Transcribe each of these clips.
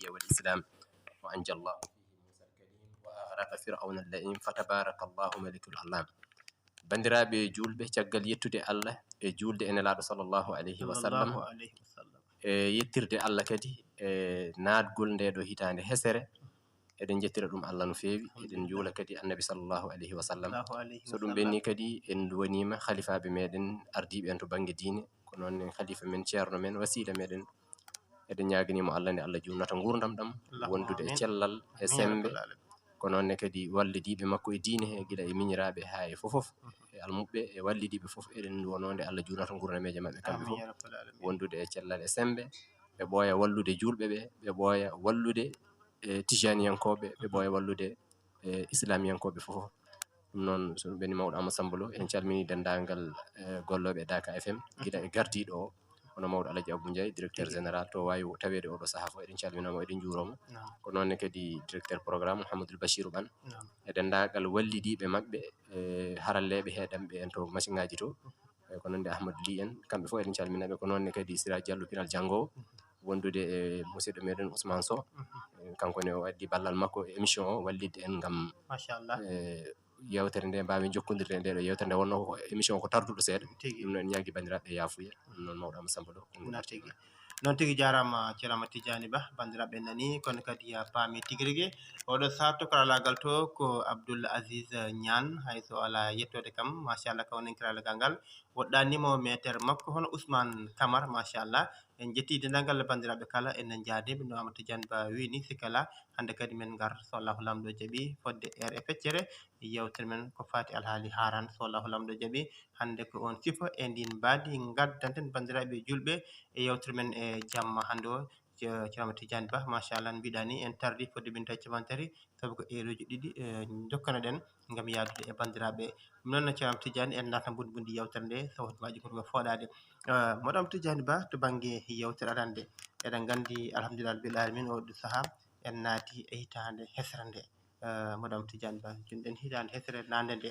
الجاهلية والإسلام وأنجى الله فيه موسى الكليم وأغرق فرعون اللئيم فتبارك الله ملك الأعلام بندرابي جولبه caggal yettude Allah e julde ene laaɗo sallallahu alayhi wa sallam yettirde Allah kadi e naatgol nde ɗo hitande hesere eɗen jettira ɗum Allah no feewi eɗen juula kadi annabi sallallahu alayhi wa sallam so ɗum ɓenni kadi en wonima khalifaɓe meɗen ardiɓe en to banggue diine ko noon khalifa men ceerno men wasila meɗen eɗen ñaganimo Allah nde Allah jumnata gurdam ɗam wondude e cellal e sembe ko noonne kadi wallidiɓe makko e diine he guila e miñiraɓe ha e fofof e almuɓe e wallidiɓe foof eɗen wonode Allah jurnata gurnameje mabɓe kamɓe foof wondude e cellal e sembe ɓe ɓooya wallude julɓe ɓe ɓooya wallude tijaniyankoɓe ɓe ɓooya wallude islamiyankoɓe foof ɗum noon so ɗum ɓenni mawɗo Amadou Samba Lo en calmini dendagal golloɓe e Daka FM guila e gardiɗo o hono mawɗo Alaji Abou Ndiaye directeur général to wawi tawede oɗo saaha fo eɗen calminamo eɗen juuromo ko noonne kadi directeur programme Mouhamadoul Bachirou Bane e dendagal wallidiɓe mabɓe haralleɓe heɗanɓe en to machine ngaji to ko nande Ahmadou Ly en kamɓe foof eɗen calminaɓe ko noonne kadi Sira Diallo Pinal Diangowo wondude e musidɗo meɗen Ousmane Sow kankone o addi ballal makko e émission o wallidde en gam machallah yewtere nde mbawi jokkodirde nde ɗo yewtere nde wonno ko émission ko tarduɗo seeɗa ɗum noon en ñagui bandiraɓe yafuya ɗum noon mawɗo Amadou Samba Lo noon tigui jarama ceerama Tidiani Ba bandiraɓe nani kono kadi ya paami tigui rigui oɗo saha to karalagal to ko Abdoul Aziz Niane hayso ala yettode kam machallah kawnen karalagal ngal woɗɗanimo métere makko hono Ousmane Camara machallah en jetti dendagal bandiraɓe kala enen jaadima no Amadou Tidiani Ba wini sikala hande kadi men gar so Allahu lamɗo jaaɓi fodde e feccere yewtere men ko fati alhaali haran so Allahu lamɗo jaaɓi hande ko on sifa e ndin mbadi gaddanten bandiraɓe julɓe e yewtere men e jamma hande o ceerno Tidiani Ba machallah mbiɗa ni en tardi fodde minutaji capantati saabu ko heure ɗiɗi jokkano ɗen gam yadude e bandiraɓe ɗum noon ceerno Tidiani en nata bundi yewtere nde sawtomaji koto foɗade moɗam Tidiani Ba to banggue yewtere arande eɗen gandi alhamdulillah rabbil alamin oɗo saaha en naati e hitande hesre nde moɗam Tidiani Ba jonɗen hitande hesre nande nde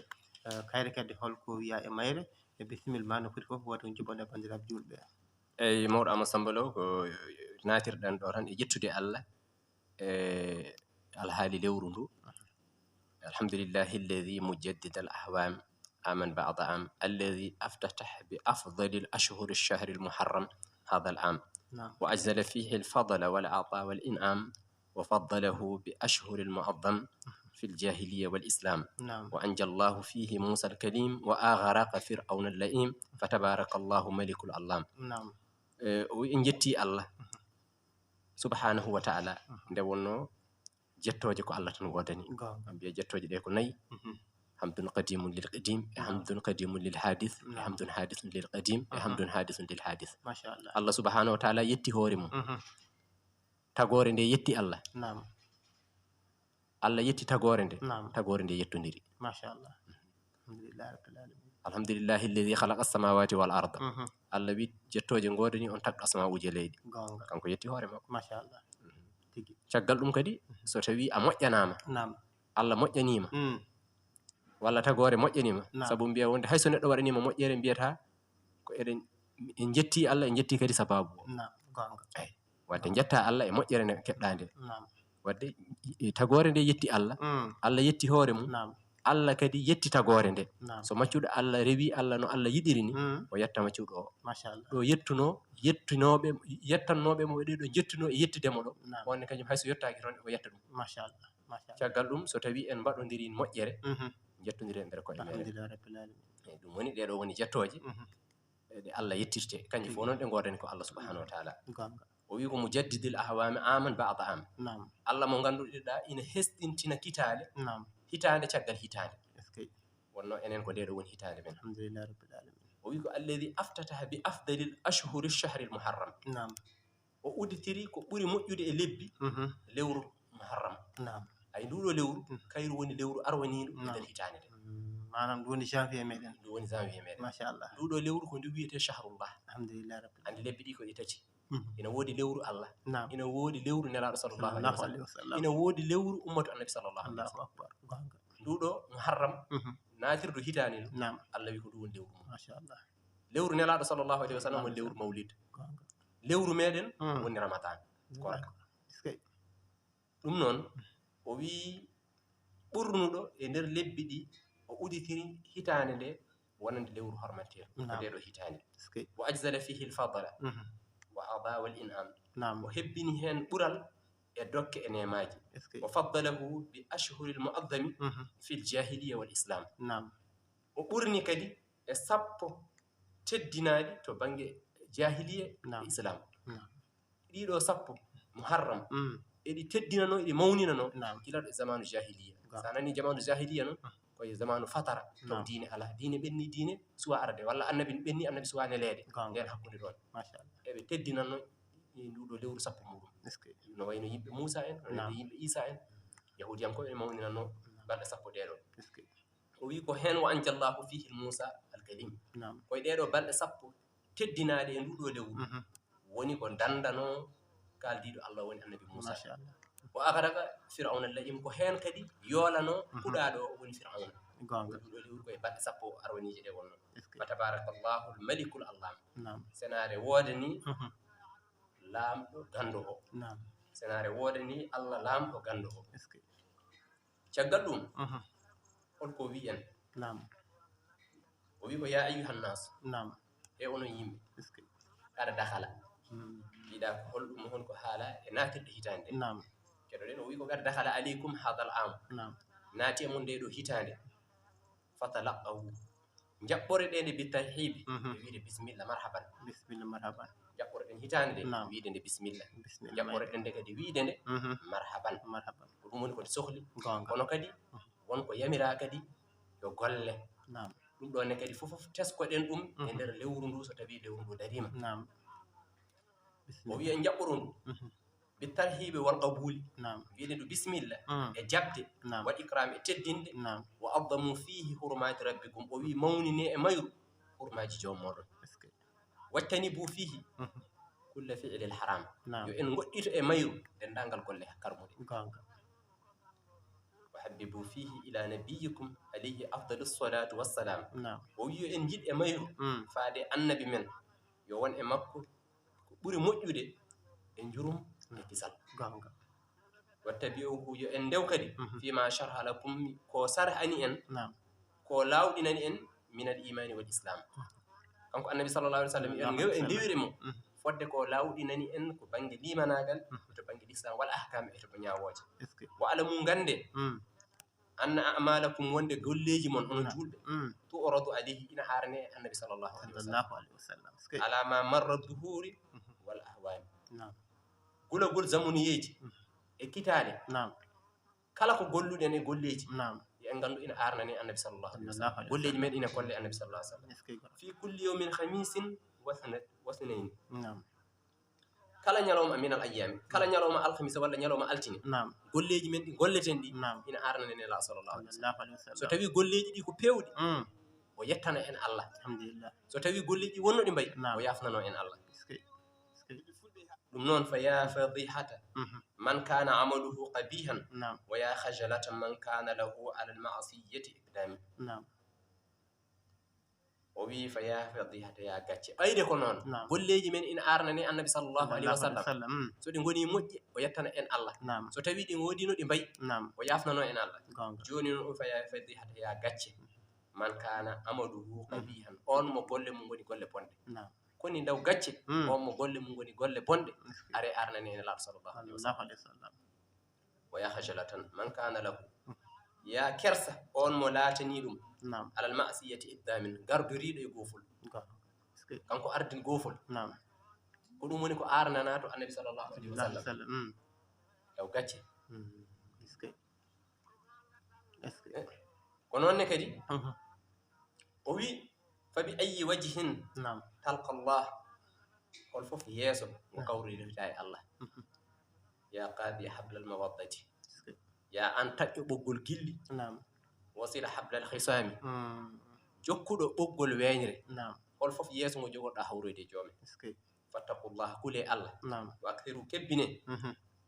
kayre kadi holko wiya e mayre e bisimilla ma no foti foof woto jiɓoɗe bandiraɓe julɓe eyyi mawɗo Amadou Samba Lo ko natirɗen ɗo tan e ƴettude Allah e alhaali lewru ndu alhamdulillahi alladi mujaddid al ahwam aman ba'da am alladi aftatah bi afdali al ashhur al shahr al muharram هذا العام وأجزل فيه الفضل والعطاء والإنعام وفضله بأشهر المعظم في الجاهلية والإسلام وأنجى الله فيه موسى الكليم وأغرق فرعون اللئيم فتبارك الله ملك الأعلام وإن جتي الله سبحانه وتعالى ndewonno jettoje ko Allah tan godani ambiya jettoje de ko nayi hamdun qadimun lil qadim hamdun qadimun lil hadith hamdun hadithun lil qadim hamdun hadithun lil hadith machallah Allah subhanahu wa ta'ala yetti hore mum tagore nde yetti Allah Allah yetti tagore nde yettodiri machallah alhamdulillah rabbil alamin alhamdulillahi alladhi khalaqa as-samawati wal arda Allah wi jettoje godani on tagɗo asma'uje leydi kanko yetti hore makko machallah tigi caggal ɗum kadi so tawi a moƴƴanama Allah moƴƴanima walla tagore moƴƴanima sabu mbiya wonde hayso neɗɗo waɗanima moƴƴere mbiyata ko eɗen en jetti Allah en jetti kadi sababu o wadde jetta Allah e moƴƴere nde keɓɗa nde wadde tagore nde yetti Allah Allah yetti hoore mum Allah kadi yetti tagore nde so maccuɗo Allah rewi Allah no Allah yiɗiri ni o yetta maccuɗo o ɗo yettannoɓe mo ɗeɗo jettuno e yettudemo ɗo wonne kañum hayso yettaki toon o yetta ɗum caggal ɗum so tawi en mbaɗodiri moƴƴere jettodiren nder koɗe meɗen eyyi ɗum woni ɗeɗo woni jettoje ɗe Allah yettirte kanje fof noon ɗe godani ko Allah subhanahu wa ta'ala o wi ko mujaddidil ahwami aman ba'da am Allah mo ganduɗa ina hesɗintina kitale hitande caggal hitande wonno enen ko ndeɗo woni hitande men alhamdulillah rabbil alamin o wi ko alladi aftataha bi afdalil ashhuri shahri al muharram o uditiri ko ɓuri moƴƴude e lebbi lewru muharram ay nduɗo lewru kayru woni lewru arwaniɗo e nder hitande nde manam ndu woni janvier meɗen ndu woni janvier meɗen machallah nduɗo lewru ko ndu wiyete shahrullah alhamdulillah rabbil andi lebbi ɗi ko ɗi tati ina woodi lewru Allah ina woodi lewru nelaɗo sallallahu alaihi wasallam ina woodi lewru ummatu annabi sallallahu alaihi wasallam nduɗo muharram natirdu hitani ɗum Allah wi ko ɗum woni lewru mum machallah lewru nelaɗo sallallahu alaihi wasallam woni lewru mawlid lewru meɗen woni ramadan korka ɗum noon o wi ɓurnuɗo e nder lebbi ɗi o uditiri hitande nde wonande lewru hormanteru ko ndeɗo hitande wa ajzala fihi lfadala wa ada wal in'am o hebbini hen ɓural e dokke e nemaji wa faddalahu bi ashhuri lmu'azzami fi ljahiliya wal islam o ɓurni kadi e sappo teddinaɗi to banggue jahiliya e islam ɗiɗo sappo muharram eɗi teddinano eɗi mawninano gilaɗo e zamanu jahiliya sa nani zamanu jahiliya noon koye zamanu fatara taw diine ala diine ɓenni diine suwa arde walla annabi ɓenni annabi suwa neleede nden hakkude ɗon eɓe teddinanno nduɗo lewru sappo muɗum no wayno yimɓe moussa en no wayno yimɓe isa en yahudiyankoɓe ene mawninanno balɗe sappo ɗeɗon o wi ko hen wa anjallahu fihi moussa alkalim koye ɗeɗo balɗe sappo teddinaɗe e nduɗo lewru woni ko dandano kaldiɗo allah woni annabi moussa o akadaka firauna layim ko hen kadi yoolano kuɗaɗo woni firauna ɗuɗo lewru koye balɗe sappo arwaniji ɗe wonno fa tabarakallahu lmalikul allam senare woodani laamɗo gando o senare woodani allah laamɗo gando o caggal ɗum holko wi en o wi ko ya ayyuhannas e onon yimɓe kada dakala mbiɗa ko holɗum honko haala e natirɗe hitande nde keɗo ɗen o wi ko kada dakala aleykum hadal am naati e mon nde ɗo hitande fatalaqahu jaɓɓore ɗe nde bitarhibi e wiide bisimilla marhaban jaɓɓore ɗen hitande nde wiide nde bisimilla jaɓɓore ɗen nde kadi wiide nde marhaban ko ɗum woni kode sohli kono kadi wonko yamira kadi yo golle ɗum ɗonne kadi fofof teskoɗen ɗum e nder lewru ndu so tawi lewru ndu darima o wiya jaɓɓoro ndu bitarhiɓe wal qabuli wiide ndu bisimilla e jabde wa ikram e teddinde wa addamu fihi hurmati rabbikum o wi mawnine e mayru hurmaji joom moɗon wattanibu fihi kulla fi'li l haram yo en goɗɗito e mayru dendagal golle karmuɗe wa habbibu fihi ila nabiyikum alayhi afdalu salatu wassalam o wi yo en jiɗ e mayru faade annabi men yo won e makko ko ɓuri moƴƴude e jurum e kisal wattabi'uhu yo en ndew kadi fima sharha lakum ko sarhani en ko lawɗinani en min al imani wal islam kanko annabi sallallah alih w sallam en e ndewiri mo fodde ko lawɗinani en ko banggue limanagal to banggue l'islam wal ahkam e to ko ñawoje wa alamu gande anna amalakum wonde golleji mon onon julɓe tu oradu alayhi ina harane e annabi sallallahu alaihi wasallam ala ma marra duhuri wal ahwani gulagol zamuniyeji e kitale kala ko golluɗen e golleji en gandu ina arnane annabi sallallahu alaihi wasallam golleji men ina kolle annabi sallallahu alaihi wasallam fi kulli yawmin khamisin wa sunayn kala ñalawma min al ayyami kala ñalawma alhamisa walla ñalawma altine golleji men ɗi golleten ɗi ina arnane ne la sallallahu alaihi wasallam so tawi golleji ɗi ko pewɗi o yettana en Allah so tawi golleji wonno ɗi mbayi o yafnano en Allah ɗum noon fa ya fadihata man kana amaluhu qabihan wa ya khajalata man kana lahu ala almasiyati iqdami o wi fa ya fadihata ya gacce ɓayde ko noon golleji men ina arnane annabi sallllahu alayhi wa sallam so ɗi goni moƴƴi o yettana en Allah so tawi ɗi godino ɗi mbayi o yafnano en Allah joni noon fa ya fadihata ya gacce man kana amaluhu qabihan on mo golle mum woni golle bonde koni daw gacce on mo golle mum woni golle bonɗe are arnane en laaɗo sallllahu alayhi wa sallam wa ya hajalatan man kana lahu ya kersa on mo laatani ɗum alal masiyati iddamin gardoriɗo e gofol kanko ardin gofol ko ɗum woni ko arnana to annabi sallllahu alayhi wa sallam daw gacce ko noonne kadi o wi fa bi ayi wajhin talqa llah hol fof yeeso mo kawririta e Allah ya qaadi hablal mawaddati ya an taƴƴo ɓoggol gilli wasila hablal hisami jokkuɗo ɓoggol weeñre hol fof yeeso mo jogoɗɗa hawroyde joome fattaqullah kule Allah wa akthiru kebbine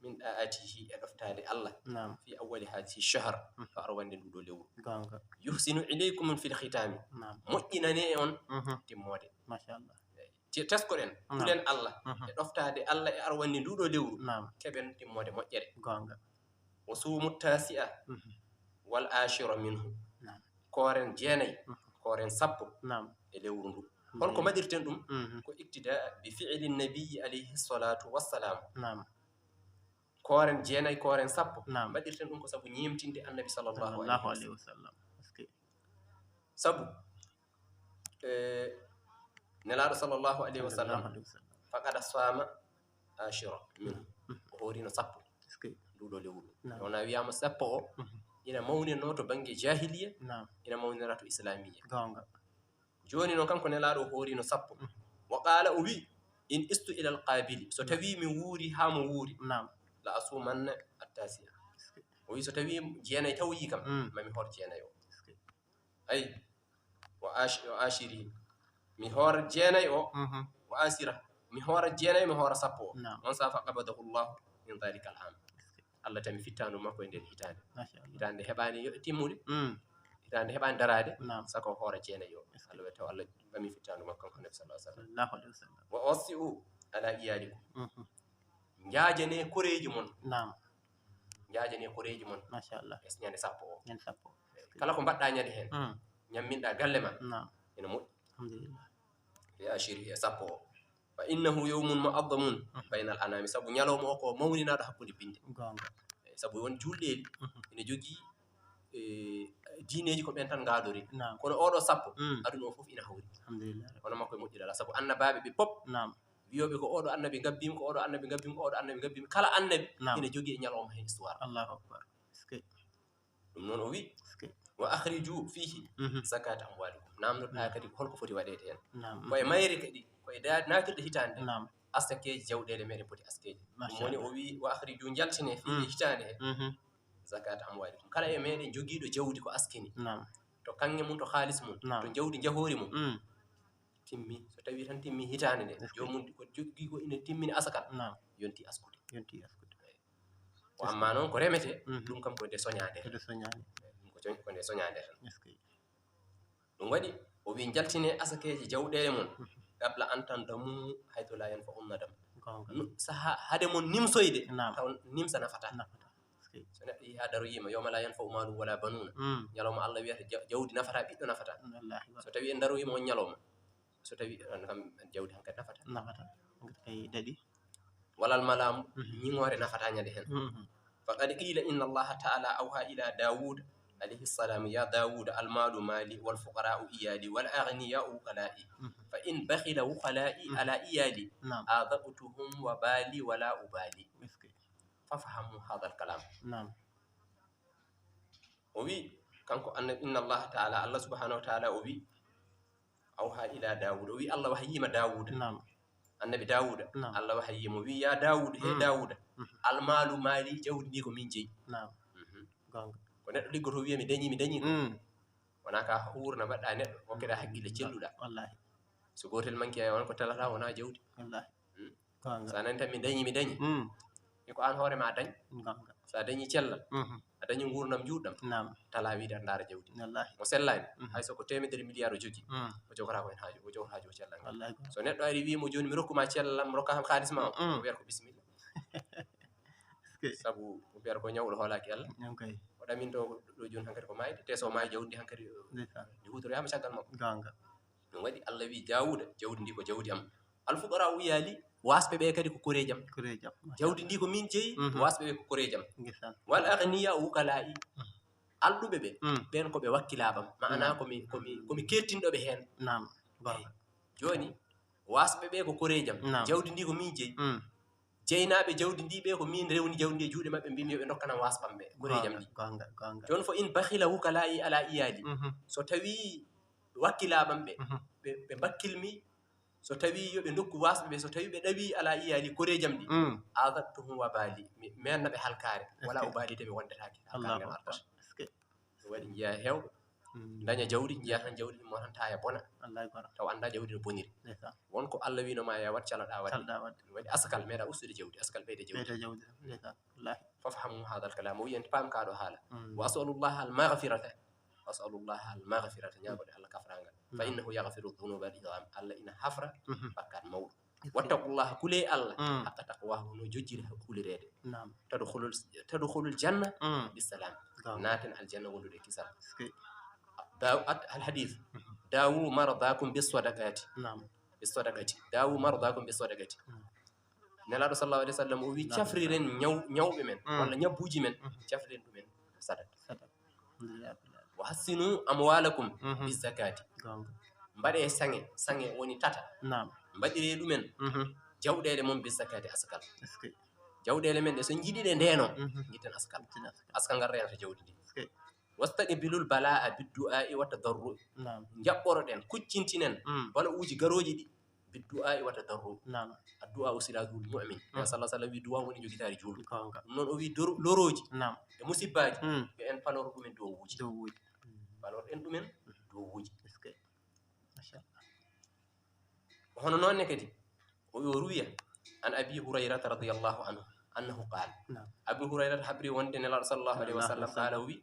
min ɗa'atihi e ɗoftade Allah fi awwali hadihi shahr to arwande nduɗo lewru yuhsinu ilaykum fil khitami moƴƴinane e on timmode teskoɗen kulen Allah e ɗoftade Allah e arwande nduɗo lewru keɓen timmode moƴƴere wa suumu tasi'a wal ashira minhu نعم koren jeenayi koren sappo نعم e lewru ndu holko maɗirten ɗum ko iktida bi fi'li nabiyi alayhi salatu wassalam نعم koren jeenayi koren sappo نعم mbaɗirten ɗum ko sabu ñimtinde annabi صلى sallllahu الله alayhi wa عليه sallam وسلم اسكي sabu nelaɗo sallllahu alayhi wa صلى الله sallam عليه وسلم faqada sama ashira minhu o horino sappo اسكي nduɗo lewru نعم wona wiyama sappo o ina mawnirno to banggue jahiliya نعم ina mawnira to islamia غونغا joni noon kanko nelaɗo o horino sappo wa qala o wi in istu ila alqabili so tawi mi wuuri ha mo wuuri نعم la asumanna attasia o wi so tawi jeenayi tawoyi kam mami hor jeenayi o اسكي ayi wa ashiri mi hoora jeenayi o wa asira mi hoora jeenayi mi hoora sappo o نعم on safa qabadahu llahu min dhalika al am allah tami fittandu makko e nder hitande ما شاء الله hitande heɓani timmude امم hitande heɓani darade نعم sako hoora jeenayi o allah wi taw allah ɓami fittandu makko kanko nabi sallah sallam صلى الله عليه وسلم wa wasi'u ala iyalikum jaajane koreji mon نعم jaajane koreji mon ما شاء الله ñande sappo o ينسبوا kala ko mbaɗɗa ñande hen ñamminɗa galle ma نعم ina moƴƴi الحمد لله e ashiri e sappo o fa innahu yawmun mu'azzamun bayna al anami sabu ñalawma o ko mawninaɗo hakkude binde غونغا sabu won julɗeli ene jogui diineji ko ɓen tan ngaadori نعم kono oɗo sappo aduna o fof ina hawri الحمد لله hono makko e moƴƴirala sabu annabaɓe ɓe pop نعم wiyoɓe ko oɗo annabi gabbima ko oɗo annabi gabbima ko oɗo annabi gabbima kala annabi نعم ina jogui e ñalawma hen histoire الله اكبر اسكي ɗum noon o wi اسكي wa akhriju fihi zakata amwalikum namdoɗa kadi ko holko foti waɗede hen نعم koye mayri kadi koye natirɗe hitande نعم askakeji jawɗele meɗen poti askeji ما ɗum شاء woni الله o wi wa akhriju jaltine fihi hitande he zakata amwalikum kala e meɗen joguiɗo jawdi ko askini نعم to kange mum to haalis mum نعم to jawdi jahori mum timmi so tawi tan timmi hitande nde jomum ko jogui ko ina timmini asakal نعم yonti askude ينتي اسكت o amma noon ko remete ɗum kam ko nde soñade كده سنياني ɗum ko nde soñade tan اسكي ɗum waɗi o wi jaltine asakeji jawɗele mon qabla an tandamu hayto la yanfa nadam غونغا saha hade mon nimsoyde نعم taw nimsa nafata نفتا اسكي so neɗɗo yi ha daroyima yawma la yanfa malum wala banuna ñalawma allah wiyata jawdi nafata ɓiɗɗo nafata والله so tawi en daroyima on ñalawma so tawi kam jawdi hankadi nafata نفتا اي ددي walal malamu ñiŋore nafata ñande hen faqad qila inna allaha taala awha ila daoud alayhi salam ya daoud almalu mali walfuqarau iyali wal aghniyau wukalai fa in bakhila wukalai ala iyali نعم adabtuhum wa bali wala ubali اسكي fafhamu hadha alkalam نعم o wi kanko inna allaha taala allah subhanahu wa taala o wi awha ila daoud o wi allah wahyima daoud نعم annabi dawuda نعم allah wahyimo wi ya dawuda he dawuda almalu mali jawdi ndi ko min jeeyi نعم غونغا ko neɗɗo liggoto wiya mi dañi ko wona ka hurna mbaɗɗa neɗɗo hokkeɗa haqqille celluɗa والله so gotel manki a won ko talata wona jawdi والله غونغا sa nani tan mi dañi mi ko an hoore ma dañ غونغا sa dañi cellal a dañi gurdam juɗɗam نعم tala wiide ndaara jawdi والله mo sellani hayso ko temedere milliard o jogui o jogora ko hen haaju o jogor haaju o cellal ngal والله so neɗɗo ari wimo joni mi rokkuma cellalam mi rokka ham halis ma o wiyata ko bisimilla اسكي sabu o wiyata ko ñawɗo hoolaki allah اوكي o ɗamin ɗo ɗo joni hankkadi ko mayde te so mayi jawdi hankkadi ديسا ndi hutoriyama caggal makko غونغا ɗum waɗi allah wi dawuda jawdi ndi ko jawdi am alfuqara wiyali wasɓe ɓe kadi ko koreji am كوريجا jawdi ndi ko min jeeyi wasɓe ɓe ko koreji am غيسان wal agniya wukalai alɗuɓe ɓe ɓen koɓe wakkilaɓam mana komi kettinɗoɓe hen نعم غونغا joni wasɓe ɓe ko koreji am Naam. jawdi ndi ko min jeeyi jeynaɓe jawdi ndi ɓe ko min rewni jawdi ndi e juuɗe maɓɓe mbimi yoɓe dokkanam wasɓam ɓe koreji am ɗi غونغا غونغا joni fo in bakhila wukalai ala iyali so tawi wakkilaɓam ɓe ɓe bakkilmi so tawi yoɓe dokku wasɓe ɓe so tawi ɓe ɗawi ala iyali koreji am ɗi adabtuhum wa bali mi mennaɓe halkare wala Okay. o balide mi wondetake الله halkare اكبر artata اسكي ɗum waɗi jiya hewɓe daña jawdi jiya tan jawdi mo tan taya bona الله اكبر taw anda jawdi no boniri ديسا wonko allah winoma ya wat caloɗa waɗi سلدا ود ɗum waɗi askal meeɗa ustude jawdi askal ɓeyde jawdi بيتا جودة ديسا والله fafhamu hada alkalam o wiyente pam kaɗo haala wa asalullah almaghfirata asalullah almaghfirata ñagoɗe allah kafrangal fa innahu yaghfiru dhunuba al idam allah ina hafra bakkat mawɗo wattaqullaha kule Allah haqqa taqwahu no jojjiri hakulirede نعم tadkhulul janna مم. bisalam قام naten aljanna wondude kisal اسكي الحديث داو مرضاكم بالصدقات نعم dawu mardakum bisadaqati nelaɗo sallallahu alaihi wasallam o wi cafriren ñawɓe men walla ñabbuji men cafriren ɗumen sadaka صدق الحمد لله رب العالمين wa hassinu amwalakum Mhm. bizakati قام mbaɗe sange woni tata نعم mbaɗire ɗumen jawɗele mum bizakati askal اسكي jawɗele men ɗe so jiɗiɗe ndeno Mhm. jitten askal تنا askal ngal renata jawdi ndi اسكي wastaqbilul bala'a biddu'a'i wa tadarru نعم jaɓɓoroɗen kuccintinen bala uji garoji ɗi biddu'a'i wa tadarru نعم addu'a o silahul mu'min ya sallallahu alaihi wasallam wi du'a woni jogitari julɗo قام ɗum noon o wi loroji نعم e musibbaji yo en paloro ɗumen dow wuji دوود palorɗen ɗumen dow wuji اسكي ما شاء الله hono noonne kadi o ruwiya an abi hurayrata radiyallahu anhu annahu qala نعم abi hurayrata habri wonde nelaɗo sallallahu alaihi wasallam qala o wi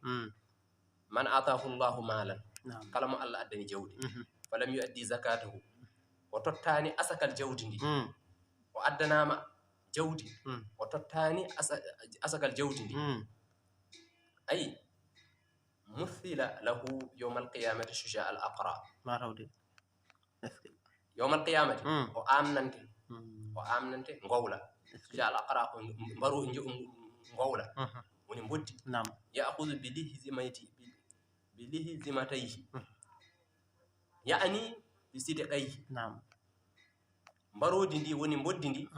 man atahu llahu malan نعم kala mo Allah addani jawdi falam yuaddi zakatahu o tottani asakal jawdi ndi o addanama jawdi o tottani asakal jawdi ndi ayi مثل له يوم القيامة شجاع الأقرع ما راودي اسكي يوم القيامة وآمننت مم. وآمننت غولا اسكي شجاع الأقرع مبرو غولا وني مبدي نعم يأخذ بله زمتيه يعني بصدقيه نعم mbarodi ndi woni boddi ndi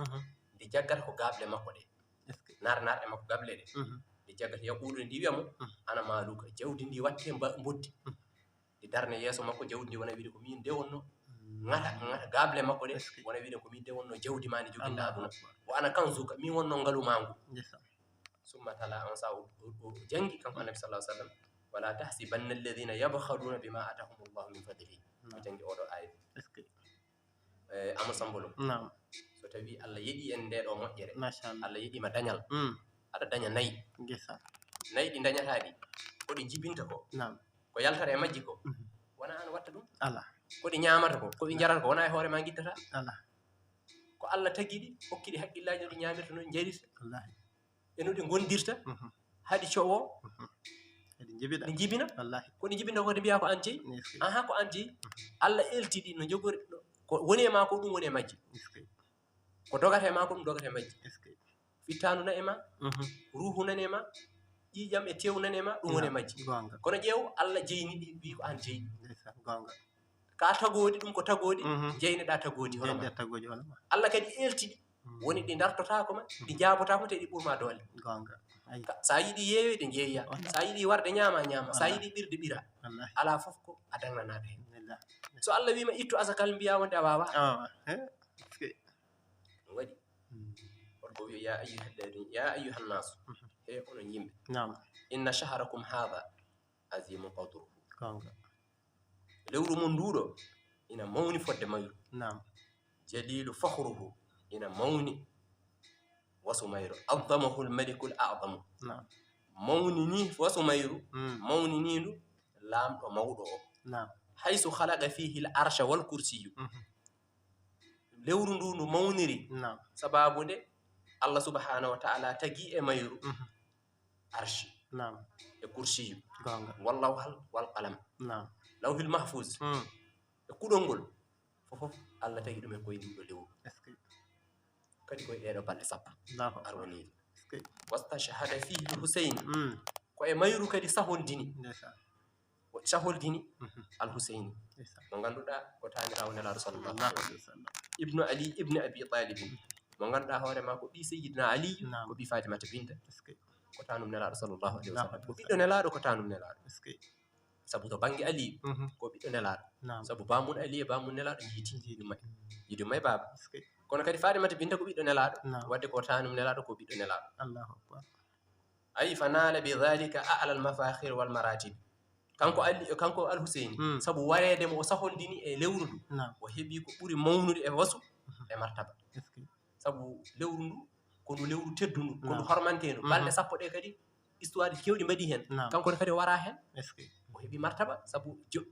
ndi jaggata ko gable makko ɗe اسكي narnarɗe makko gable ɗe ndi jaggata yaquɗo ndi wiyamo ana maluka jawdi ndi watte boddi ndi darne yeeso makko jawdi ndi wona wiide ko min nde wonno ngata gable makko ɗe wona wiide ko min nde wonno jawdi ma ndi joginɗa aduna o ana kanzuka min wonno ngalu mangu جسا summa tala on sa o jangi kanko annabi sallallahu alaihi wasallam wala tahsibanna alladhina yabkhaluna bima atahum llahu min fadlihi o jangi oɗo aya اسكي ama sambolo نعم so tawi Allah yiɗi en nde ɗo moƴƴere ما شاء الله Allah yiɗima dañal aɗa daña nayi جسا nayi ɗi dañata ɗi koɗi jibinta ko نعم ko yaltata e majji ko wona an watta ɗum الله koɗi ñamata ko koɓe jarata ko wona e hoore ma guittata الله ko Allah tagui ɗi hokkiɗi haqqillaji no ɗi ñamirta no ɗi jarita والله e no ɗi gondirta haɗi cowo هذه جبدة ɗi jibina والله koɗi jibinta ko ɗi mbiya ko an jeeyi اسكي aha ko an jeeyi Allah elti ɗi no jogori ko woni e ma ko ɗum woni e majji اسكي ko dogata e ma ko ɗum dogata e majji اسكي fittanu nani e ma ruhu nani e ma ƴiƴam e tew nani e ma ɗum woni e majji غونغا kono ƴeew Allah jeyni ɗi wi ko an jeeyi جسا غونغا ka tagodi ɗum ko tagodi jeyneɗa tagodi hono ma جنجة تقول ولا ما Allah kadi elti ɗi woni ɗi dartotako ma ɗi jabotako te ɗi ɓurma doole غونغا أي sa yiɗi yeewede jeeya sa yiɗi warde ñama sa yiɗi ɓirde ɓira والله ala fof ko a dagnanade hen لله so Allah wima ittu asakal mbiya wonde a wawa اسكي ɗum waɗi oɗo ko wiya ya ayyuha nnasu he onon yimɓe نعم inna shahrakum hadha azimu qadruhu غونغا lewru mon nduɗo ina mawni fodde mayru نعم jalilu fakhruhu ina mawni wasu mayru addamahu lmaliku l a'damu نعم mawni ni wasu mayru مم. mawni ni ndu laamɗo mawɗo o نعم haysu khalaqa fihi l arsha wal kursiyu مهم. lewru ndu ndu mawniri نعم sababu nde Allah subhanahu wa ta'ala tagi e mayru مهم. arshi نعم e kursiyu غونغا wallawhal wal qalam نعم lawhil mahfuz e kuɗol ngol fofof Allah tagi ɗum e koye ndiɗo lewru اسكي kadi koye ɗeɗo balɗe sappo الله أكبر arwoniɗi اسكي wastashhada fihi lhusayn مم. ko e mayru kadi saholdini جسا saholdini مهم. alhusaini جسا mo ganduɗa ko tanirawo nelaɗo sallallahu الله alaihi عليه وسلم ibnu ali ibnu abi talibin mo ganduɗa hoore ma ko ɓi seyyidina aliyu نعم ko ɓi fatimata binta اسكي ko tanum nelaɗo sallallahu alaihi الله wasallam عليه ko ɓiɗɗo nelaɗo ko tanum nelaɗo اسكي sabu to banggue aliyu مهم. ko ɓiɗɗo nelaɗo نعم sabu bamum ali e bamum nelaɗo jiiti yiɗum may baba اسكي kono kadi fatimata binta ko ɓiɗɗo nelaɗo نعم wadde ko tanum nelaɗo ko ɓiɗɗo nelaɗo الله أكبر ayi fa nala bi dhalika a'la al mafakhir wal maratib kanko alhusaini sabu warede mo o saholdini e lewru ndu نعم o heeɓi ko ɓuri mawnude e wasu e martaba اسكي sabu lewru ndu ko ndu lewru teddundu ko ndu Naam. hormantendu balɗe sappo ɗe kadi histoire kewɗi mbaɗi hen Naam. kanko ne kadi o wara hen اسكي o heeɓi martaba sabu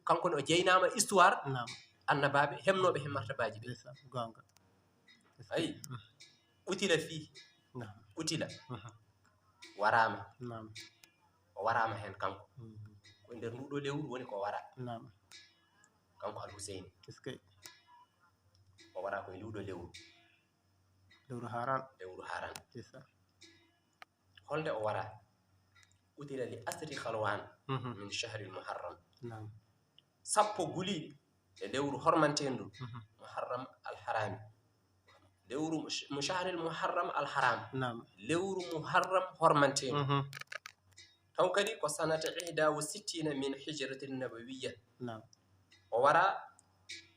kanko ne o jeynama histoire نعم annabaɓe hemnoɓe hen martabaji ɓe جسا غونغا أي قتل فيه نعم قتل ورامة نعم ورامة هن كانكو وندر نودو لewru woni ko wara نعم kanko al Hussein اسكي o wara ko luudo lewru دور هاران haran جيسا holde o wara qutila li asri khalwan min shahri al muharram نعم sappo guli e lewru hormantendu muharram al harami lewru shahri al muharram al haram نعم lewru muharram hormantendu taw kadi ko sanata 61 min hijrati nabawiyya نعم o wara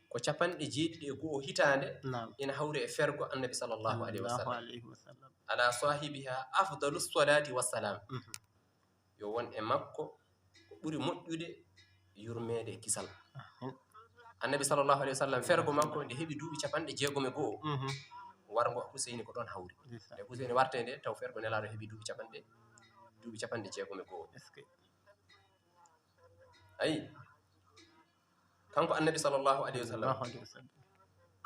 ko capanɗe jeeɗiɗi e go'o hitande نعم ina hawri e fergo annabi sallallahu alaihi الله wasallam عليه وسلم ala sahibiha afdalu salati wassalam yo won e makko ko ɓuri moƴƴude yurmede e kisal annabi sallallahu alaihi wasallam fergo makko nde heɓi duuɓi capanɗe jeegom e go'o wargo Hussein ko ɗon hawri nde Hussein warte nde taw fergo nelaɗo heɓi duuɓi capanɗe jeegom e go'o ayi kanko annabi sallallahu alaihi wasallam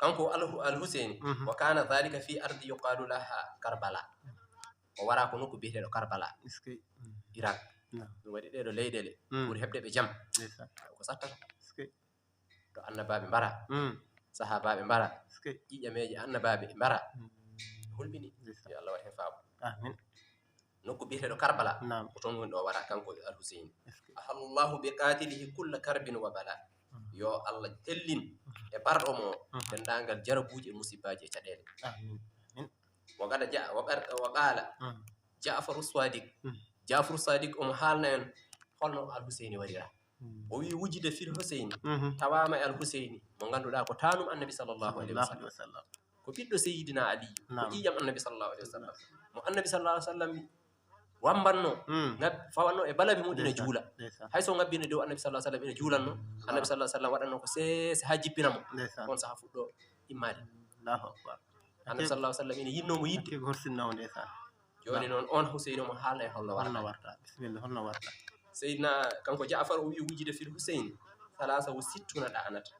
kanko al Hussein wa kana dhalika fi ardi yuqalu laha Karbala o wara ko nokku biyeteɗo Karbala Iraq ɗum waɗi ɗeɗo leyɗele ɓuri heɓde ɓe jam ko sattata to annabaɓe mbara sahabaɓe mbara ƴiƴameje annabaɓe mbara hulɓini yo Allah waɗ hen faamu amin nokku biyeteɗo Karbala نعم ko toon woni ɗo wara kanko al Hussein ahallahu bi qatilihi kulla karbin wa bala yo Allah tellin e barɗo mo dendagal jarabuji e musibaji e caɗele wa qala Ja'faru Sadiq omo haalna en holno al Hussein warira o wi wujide fil Hussein tawama e al Hussein mo ganduɗa ko tanum annabi sallallahu alaihi wasallam ko ɓiɗɗo Seydina Ali ko ƴiƴam annabi sallallahu alaihi wasallam mo annabi sallallahu alaihi wasallam wambanno fawanno e balabi mum ina juula hayso ngabbino dow annabi sallallahu alaihi wasallam ina juulanno annabi sallallahu alaihi wasallam waɗanno ko sese ha jippinamo on saha fuɗɗo immade annabi sallallahu alaihi wasallam ina yinnomo yidde joni noon on Hussein mo haalna e holno warta bismillah holno warta Seydina kanko Ja'far o wi wujide fil Hussein 63 ɗanata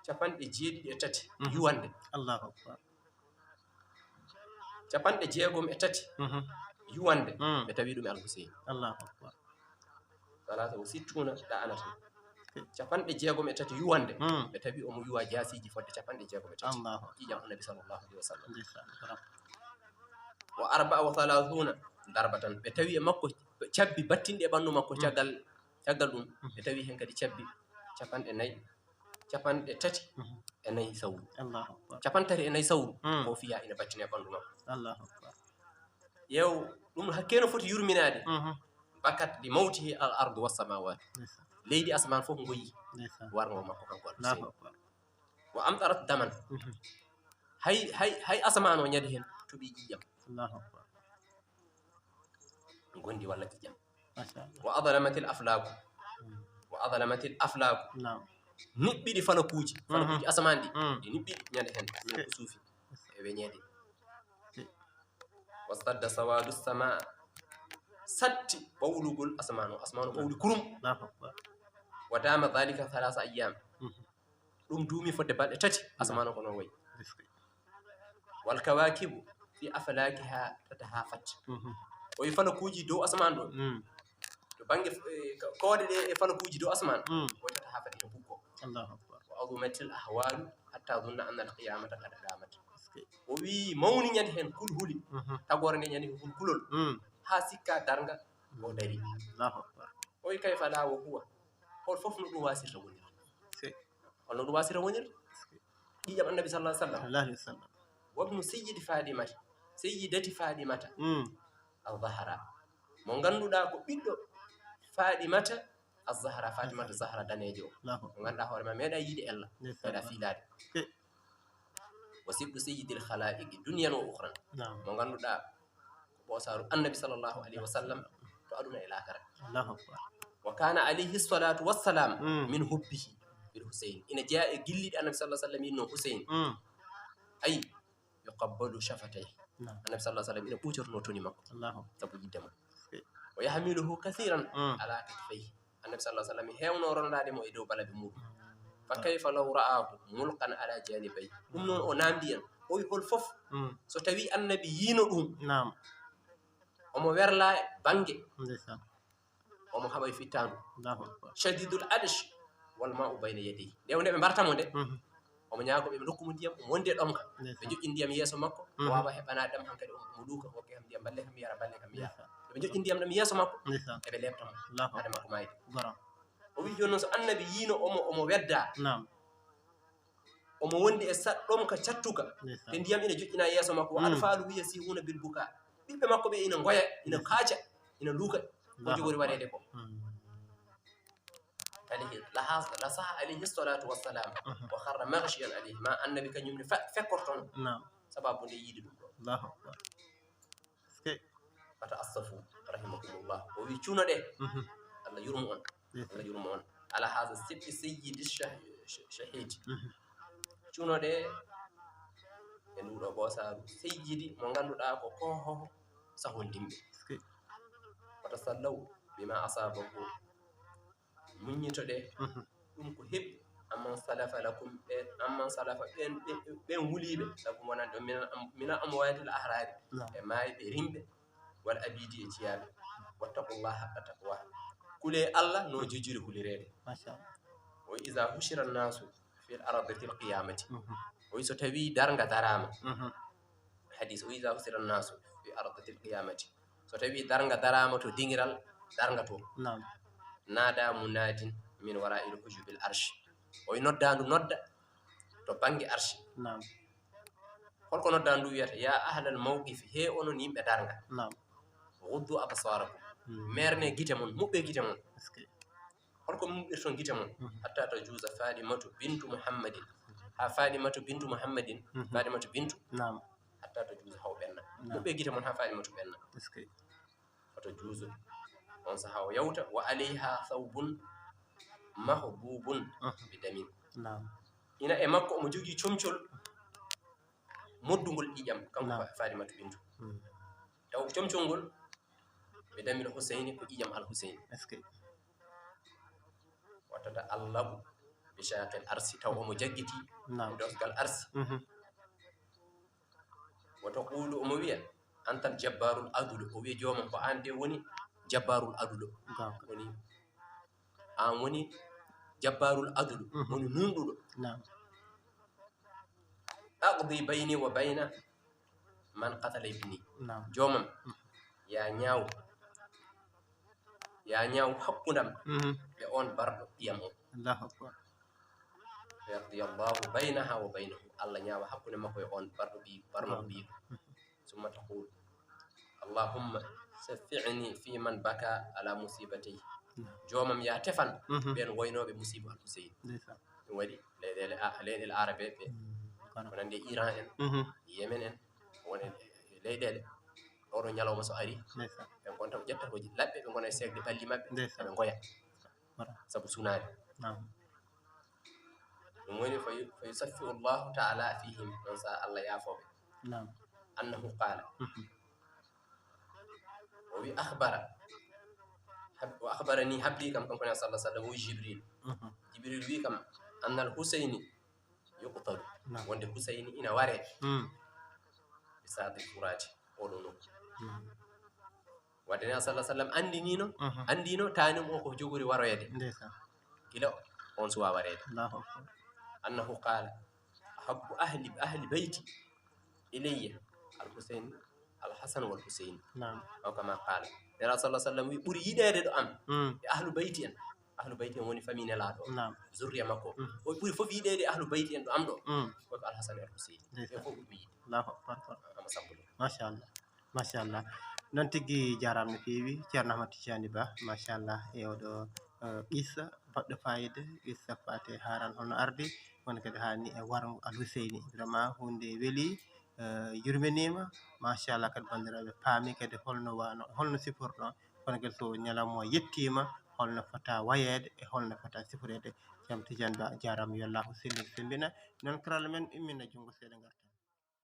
capanɗe jeeɗiɗi e tati yuwande Allahu akbar capanɗe jeegom e tati yuwande ɓe tawi ɗum e al Hussein Allahu akbar 63 ɗanata capanɗe jeegom e tati yuwande ɓe tawi omo yuwa jasiji fodde capanɗe jeegom e tati ƴiƴam annabi sallallahu alaihi wasallam wa 34 darbatan ɓe tawi e makko cabbi battinɗe e ɓandu makko caggal ɗum ɓe tawi hen kadi cabbi capanɗe tati e nayyi sawru capantati e nayyi sawru ko fiya ina battine e ɓandu makko yew ɗum hakkeno foti yurminade bakat li mawtihi al ardu wassamawat leydi asman fof goyi wargo makko kanko al Hussein wa amtarat daman hay asman o ñadi hen toɓi ƴiƴam gondi walla ƴiƴam wa adlamatil aflaku niɓɓiɗi falakuji asaman ɗi ɗi niɓɓiɗi ñande hen min ko suufi e weñede wastadda sawadu sama satti ɓawlugol asman o ɓawli kurum wa dama dhalika 3 ayyam ɗum duumi fodde balɗe tati asman o ko noon wayi wal kawakibu fi aflakiha tatahafat o wi falakuji dow asman ɗo to bange koode ɗe e falakuji dow asman o tatahafat e bukko wa adumatil ahwalu hatta dunna anna al qiyamata qad qamat o wi mawni ñande hen kulhuli tagore nde ñande hen kulol ha sikka darga o dari o wi kayfa la wo huwa hol fof no ɗum wasirta wonir holno ɗum wasirta wonir ƴiƴam annabi sallallahu alaihi wasallam wabnu sayyidati fadimata al-zahra mo ganduɗa ko ɓiɗɗo fadimata az-zahra fatimata zahra danejo mo ganduɗa hoore ma meeɗa yiide ella meeɗa fiilade wa sibdu sayyidil khalaiqi dunyan wa ukhran mo ganduɗa ko ɓosaru annabi sallallahu alaihi wasallam to aduna e lakara wa kana alayhi salatu wassalam min hubbihi bil Hussein ina jeeya e gilliɗe annabi sallallahu alaihi wasallam yinno Hussein ayi yuqabbalu shafatayhi annabi sallallahu alaihi wasallam ina ɓuutorno toni makko sabu yidde mo wa yahmiluhu kathiran ala katifayhi annabi sallallahu alaihi wasallam hewno rondade mo e dow balabi muɗum fa kayfa law ra'ahu mulqan ala janibayhi ɗum noon o namdi en o wi hol fof so tawi annabi yiino ɗum nam omo werla bange ndeysan omo haɓa e fittandu Allahu akbar shadidul adish wal ma'u bayna yadayhi nde ɓe mbartamo nde omo ñaago ɓe dokkumo ndiyam omo wondi e ɗomka ɓe joƴƴi ndiyam yeeso makko o wawa heɓanade ɗam hankadi omo ɗuuka hokke kam ndiyam balle kam yara balle kam yara ɓe joƴƴi ndiyam ɗam yeeso makko eɓe lebtamo hade makko mayde o wi joni noon so annabi yiino omo wedda nam omo wondi e ɗomka cattuka te ndiyam ina joƴƴina yeeso makko wa alfalu wiya sihuna bil buka ɓiɓɓe makko ɓe ina goya ina kaaca ina luuka ko jogori waɗede ko la saha alayhi salatu wassalam wa harra maghshiyan alayhi ma annabi kañumne fekkortono sababu nde yiide ɗum ɗo fata assafu rahimakumullah o wi cuuno ɗe allah yurmo on allah yurmo on ala hasa sibbi sayyidi shahidi cuuno ɗe e nduɗo ɓoosaru seyyidi mo ngannduɗaa ko kohoho sahondimɓe wata sallaw bima asabahu muññito ɗe ɗum ko heɓi amman salafa lakum amman salafa ɓen wuliɓe lakum wonande mina amwadil ahrari e maayi ɓe rimɓe wal abidi e ciyaɓe wattaqullah haqqa taqwa kule allah no jojiri hulirede o iza hushira nnasu fil ardati lqiyamati o wi so tawi darga darama hadis o iza hushira nnasu fi ardati lqiyamati so tawi darga darama to dingiral darga to nada munadin min wara'il hujubil arshi o wi noddandu nodda to bange arshi holko noddandu wiyata ya ahlal mawqif he onon yimɓe darga guddu absarakum merne gite mon muɓɓe gite mon holko muɓɓirton gite mon hatta to juusa fadimatu bintu muhammadin ha fadimatu bintu muhammadin fadimatu bintu hatta to juusa haw ɓenna muɓɓe gite mon ha fadimatu ɓenna oto juuso on saha o yawta wa alayha thawbun mahbubun bidamin ina e makko omo jogii comcol moddugol ƴiƴam kanko fadimatu bintu taw comcol ngol ɓe damil huseyni ko ƴiƴam al huseyni wattata allahu bi shaqil arsi taw omo jaggiti e dosgal arsi woto qulu omo wiya antal jabbarul adulu o wiya joomam ko an de woni jabbarul adulo woni an woni jabbarul adulu woni nunɗuɗo aqdi bayni wa bayna man qatala ibni joomam ya ñaaw hakkundam e on barɗo ƴiyam o yardi allahu baynaha wa baynahu allah ñaawa hakkunde makko e on barɗo barno ɓiiko summa taqul allahumma safi'ni fi man baka ala musibatayhi joomam ya tefan ɓen woynoɓe musiba al huseyn ɗum waɗi leyɗele arabe ɓe ko nande iran en yemen en woni leyɗele oɗo ñalawma so ari ɓe gonta ko ƴetta ko laɓɓe ɓe gona e segde ɓalli maɓɓe eɓe goya saabu sunade ɗum woni fa yusaffiu llahu taala fihim on sa allah yaafoɓe annahu qala o wi o akhbarani habli kam kankone sallah sallam o wi jibril wi kam annal huseyni yuqtalu wonde huseyni ina ware ɓe saadi furaji oɗo nokku wadde ne sallah sallam andino tanim o ko jogori waroyede gila on suwa warede annahu qala habbu ahli beyti ilayya al huseyn al hasan wal huseyn o kama qala nera sallah sallam wi ɓuuri yiɗede ɗo am e ahlu beyti en woni famille nelaɗo zurriya makko o ɓuuri fof yiɗede e ahlu beyti en ɗo am ɗo koko al hasan e al huseyn e fof ɓuuri yiɗe ama sambuɗo machallah noon tigui jarama no fewi ceerno Ahmad Tidiani Ba machallah e oɗo qissa baɗɗo fayida qissa fate haran holno ardi woni kadi hani e waro al huseyni vraiment hunde weeli yurminima machallah kadi bandiraɓe paami kadi holno siforto kono kadi so ñalawma o yettima holno fota wayede e holno fota sifirede ceerno Tidiani Ba jarama yo Allah selli sembina noon karalla men immina junggo seeɗa garta